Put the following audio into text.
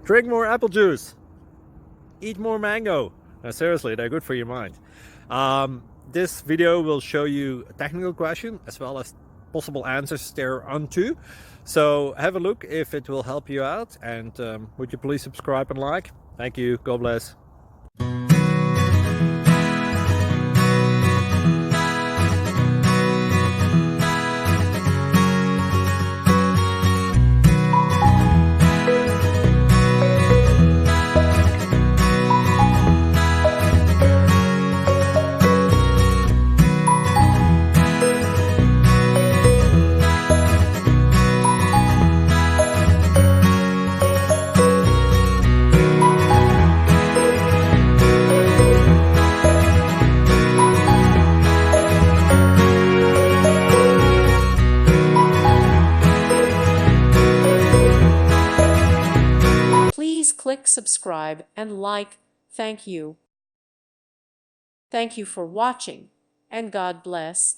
Drink more apple juice. Eat more mango. No, seriously, they're good for your mind. This video will show you a technical question as well as possible answers thereunto. So have a look if it will help you out, and would you please subscribe and like? Thank you. God bless. Please click subscribe and like. Thank you. Thank you for watching, and God bless.